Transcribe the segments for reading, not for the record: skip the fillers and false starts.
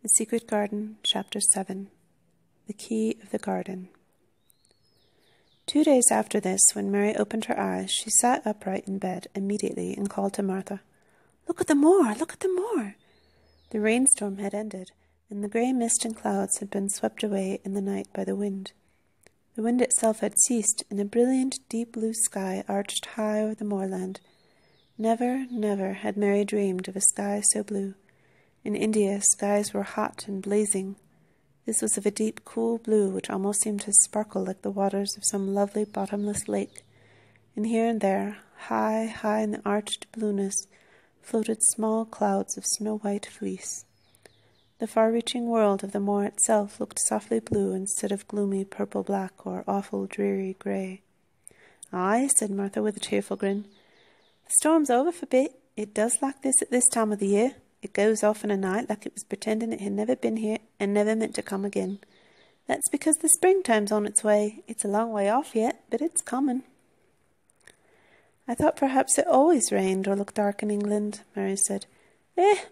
The Secret Garden, Chapter 7. The Key of the Garden. 2 days after this, when Mary opened her eyes, she sat upright in bed immediately and called to Martha, "Look at the moor! Look at the moor!" The rainstorm had ended, and the grey mist and clouds had been swept away in the night by the wind. The wind itself had ceased, and a brilliant, deep blue sky arched high over the moorland. Never, never had Mary dreamed of a sky so blue. In India, skies were hot and blazing. This was of a deep, cool blue which almost seemed to sparkle like the waters of some lovely bottomless lake. And here and there, high, high in the arched blueness, floated small clouds of snow-white fleece. The far-reaching world of the moor itself looked softly blue instead of gloomy purple-black or awful dreary grey. "Aye," said Martha with a cheerful grin. "The storm's over for a bit. It does like this at this time of the year. It goes off in a night like it was pretending it had never been here and never meant to come again. That's because the springtime's on its way. It's a long way off yet, but it's coming." "I thought perhaps it always rained or looked dark in England," Mary said.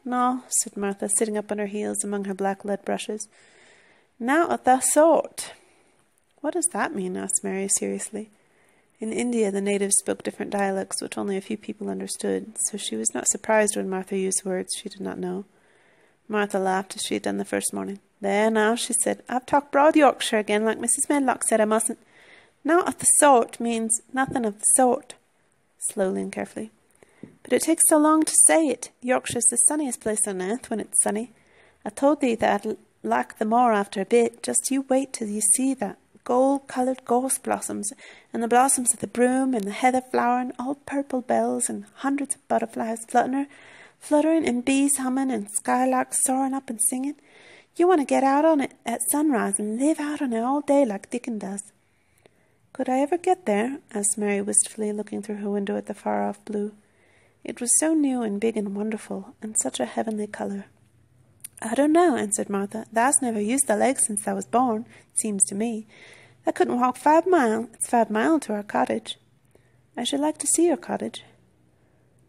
No," said Martha, sitting up on her heels among her black lead brushes. "Not of the sort." "What does that mean?" asked Mary seriously. In India, the natives spoke different dialects which only a few people understood, so she was not surprised when Martha used words she did not know. Martha laughed as she had done the first morning. "There now," she said, "I've talked broad Yorkshire again, like Mrs. Medlock said I mustn't. Not of the sort means nothing of the sort," slowly and carefully. "But it takes so long to say it. Yorkshire's the sunniest place on earth when it's sunny. I told thee that I'd like the moor after a bit. Just you wait till you see that gold-coloured gorse blossoms, and the blossoms of the broom, and the heather flowering, all purple bells, and hundreds of butterflies fluttering, and bees humming, and skylarks soaring up and singing. You want to get out on it at sunrise and live out on it all day like Dickon does." "Could I ever get there?" asked Mary wistfully, looking through her window at the far-off blue. It was so new and big and wonderful, and such a heavenly colour. "I don't know," answered Martha. "Thou's never used the legs since thou was born, it seems to me. Thou couldn't walk 5 mile. It's 5 mile to our cottage." "I should like to see your cottage."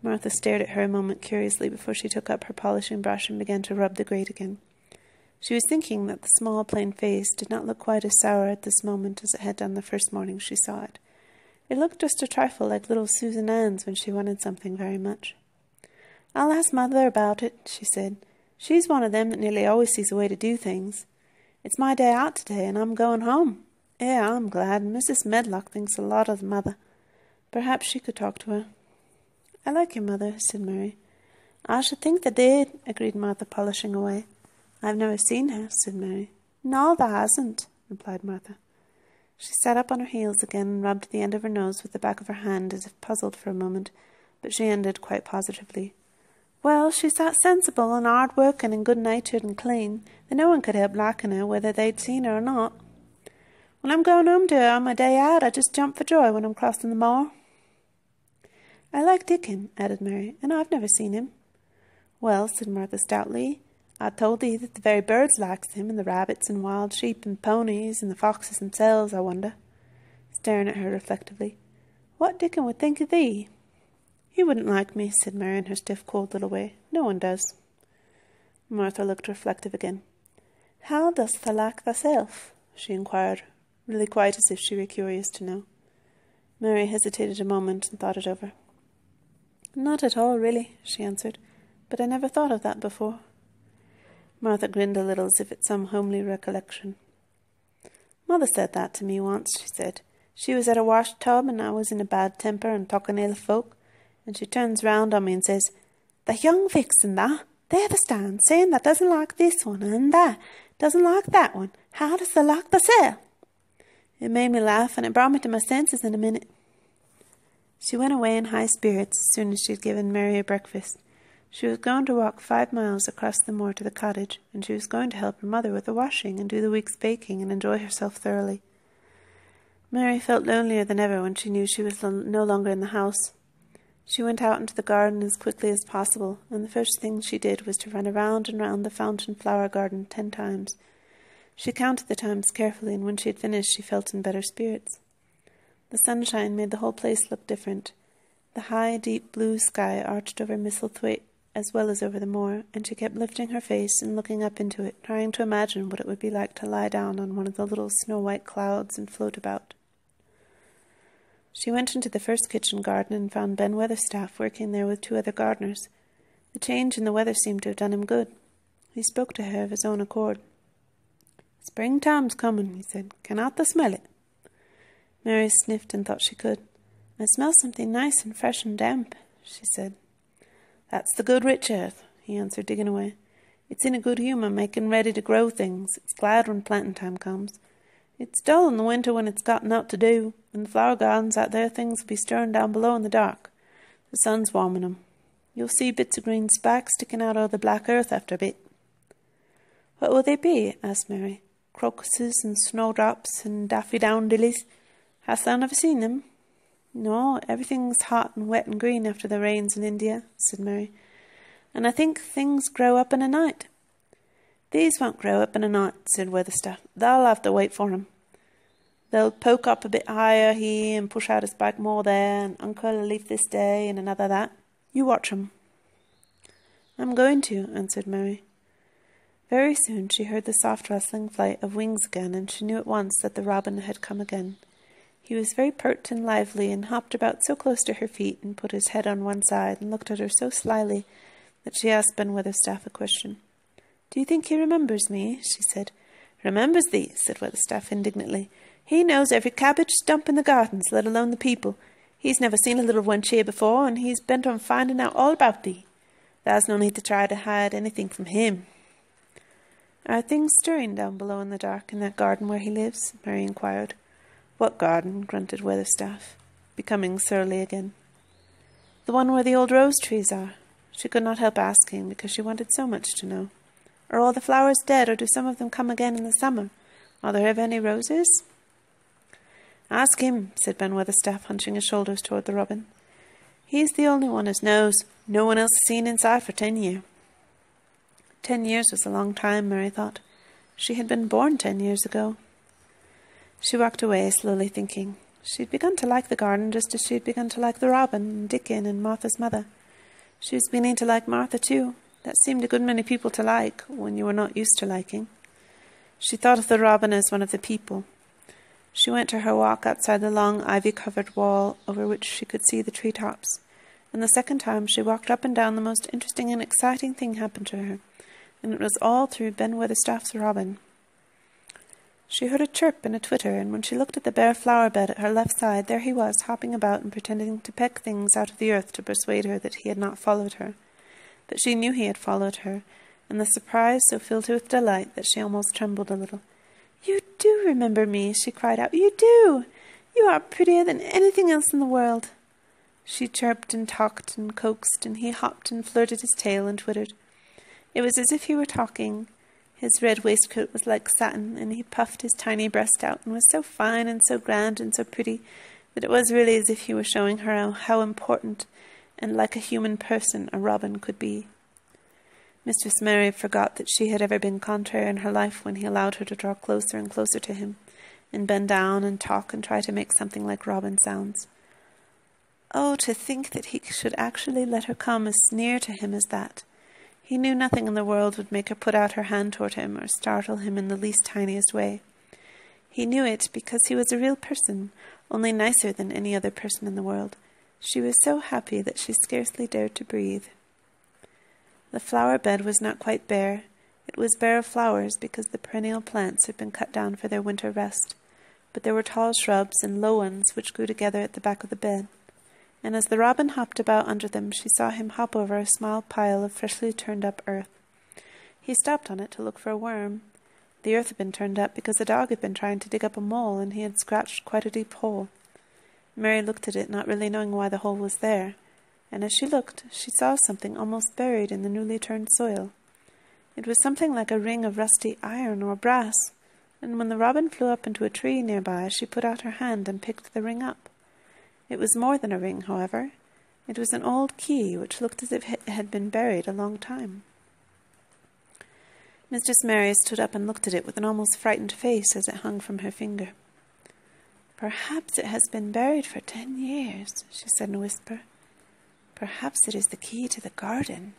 Martha stared at her a moment curiously before she took up her polishing brush and began to rub the grate again. She was thinking that the small, plain face did not look quite as sour at this moment as it had done the first morning she saw it. It looked just a trifle like little Susan Ann's when she wanted something very much. "I'll ask Mother about it," she said. "She's one of them that nearly always sees a way to do things. It's my day out today, and I'm going home. I'm glad. Mrs. Medlock thinks a lot of Mother. Perhaps she could talk to her." "I like your mother," said Mary. "I should think they did," agreed Martha, polishing away. "I've never seen her," said Mary. "No, thou hasn't," replied Martha. She sat up on her heels again and rubbed the end of her nose with the back of her hand as if puzzled for a moment, but she ended quite positively. "Well, she's that sensible and hard-working and good-natured and clean that no one could help liking her whether they'd seen her or not. When I'm going home to her on my day out, I just jump for joy when I'm crossing the moor." "I like Dickon," added Mary, "and I've never seen him." "Well," said Martha stoutly, "I told thee that the very birds likes him, and the rabbits and wild sheep and ponies and the foxes themselves, I wonder," staring at her reflectively. "What Dickon would think of thee?" "He wouldn't like me," said Mary in her stiff, cold little way. "No one does." Martha looked reflective again. "How dost thou like thyself?" she inquired, really quite as if she were curious to know. Mary hesitated a moment and thought it over. "Not at all, really," she answered, "but I never thought of that before." Martha grinned a little as if at some homely recollection. "Mother said that to me once," she said. "She was at a wash-tub and I was in a bad temper and talking ill folk, and she turns round on me and says, 'The young vixen, thou! There thou stands, saying thou doesn't like this one, and thou doesn't like that one. How does thou like thyself?' It made me laugh, and it brought me to my senses in a minute." She went away in high spirits as soon as she had given Mary a breakfast. She was going to walk 5 miles across the moor to the cottage, and she was going to help her mother with the washing and do the week's baking and enjoy herself thoroughly. Mary felt lonelier than ever when she knew she was no longer in the house. She went out into the garden as quickly as possible, and the first thing she did was to run around and round the fountain flower garden 10 times. She counted the times carefully, and when she had finished she felt in better spirits. The sunshine made the whole place look different. The high, deep blue sky arched over Misselthwaite as well as over the moor, and she kept lifting her face and looking up into it, trying to imagine what it would be like to lie down on one of the little snow-white clouds and float about. She went into the first kitchen garden and found Ben Weatherstaff working there with 2 other gardeners. The change in the weather seemed to have done him good. He spoke to her of his own accord. "Springtime's coming," he said. "Cannot thou smell it?" Mary sniffed and thought she could. "I smell something nice and fresh and damp," she said. "That's the good rich earth," he answered, digging away. "It's in a good humour, making ready to grow things. It's glad when planting time comes. It's dull in the winter when it's got naught to do. In the flower gardens out there things will be stirring down below in the dark. The sun's warming 'em. You'll see bits of green sparks sticking out of the black earth after a bit." "What will they be?" asked Mary. "Crocuses and snowdrops and daffydowndillys. Hast thou never seen them?" "No, everything's hot and wet and green after the rains in India," said Mary. "And I think things grow up in a night." "These won't grow up in a night," said Weatherstaff. "Thou'll have to wait for 'em. They'll poke up a bit higher here and push out a spike more there, and uncle a leaf this day and another that. You watch 'em." "I'm going to," answered Mary. Very soon she heard the soft rustling flight of wings again, and she knew at once that the robin had come again. He was very pert and lively, and hopped about so close to her feet, and put his head on one side, and looked at her so slyly, that she asked Ben Weatherstaff a question. "Do you think he remembers me?" she said. "Remembers thee?" said Weatherstaff indignantly. "He knows every cabbage stump in the gardens, let alone the people. He's never seen a little wench here before, and he's bent on finding out all about thee. There's no need to try to hide anything from him." "Are things stirring down below in the dark in that garden where he lives?" Mary inquired. "What garden?" grunted Weatherstaff, becoming surly again. "The one where the old rose trees are." She could not help asking, because she wanted so much to know. "Are all the flowers dead, or do some of them come again in the summer? Are there ever any roses?" "Ask him," said Ben Weatherstaff, hunching his shoulders toward the robin. "He's the only one as knows. No one else has seen inside for 10 years. 10 years was a long time, Mary thought. She had been born 10 years ago. She walked away, slowly thinking. She'd begun to like the garden just as she'd begun to like the robin and Dickon and Martha's mother. She was beginning to like Martha too. That seemed a good many people to like, when you were not used to liking. She thought of the robin as one of the people. She went to her walk outside the long ivy-covered wall over which she could see the tree-tops, and the second time she walked up and down the most interesting and exciting thing happened to her, and it was all through Ben Weatherstaff's robin. She heard a chirp and a twitter, and when she looked at the bare flower bed at her left side, there he was, hopping about and pretending to peck things out of the earth to persuade her that he had not followed her. But she knew he had followed her, and the surprise so filled her with delight that she almost trembled a little. "You do remember me," she cried out. "You do! You are prettier than anything else in the world." She chirped and talked and coaxed, and he hopped and flirted his tail and twittered. It was as if he were talking. His red waistcoat was like satin, and he puffed his tiny breast out, and was so fine and so grand and so pretty that it was really as if he were showing her how important and like a human person a robin could be. Mistress Mary forgot that she had ever been contrary in her life when he allowed her to draw closer and closer to him, and bend down and talk and try to make something like robin sounds. Oh, to think that he should actually let her come as near to him as that! He knew nothing in the world would make her put out her hand toward him or startle him in the least tiniest way. He knew it because he was a real person, only nicer than any other person in the world. She was so happy that she scarcely dared to breathe. The flower bed was not quite bare. It was bare of flowers because the perennial plants had been cut down for their winter rest, but there were tall shrubs and low ones which grew together at the back of the bed, and as the robin hopped about under them, she saw him hop over a small pile of freshly turned up earth. He stopped on it to look for a worm. The earth had been turned up because a dog had been trying to dig up a mole, and he had scratched quite a deep hole. Mary looked at it, not really knowing why the hole was there, and as she looked, she saw something almost buried in the newly turned soil. It was something like a ring of rusty iron or brass, and when the robin flew up into a tree nearby, she put out her hand and picked the ring up. It was more than a ring, however. It was an old key, which looked as if it had been buried a long time. Mistress Mary stood up and looked at it with an almost frightened face as it hung from her finger. "Perhaps it has been buried for 10 years, she said in a whisper. "Perhaps it is the key to the garden."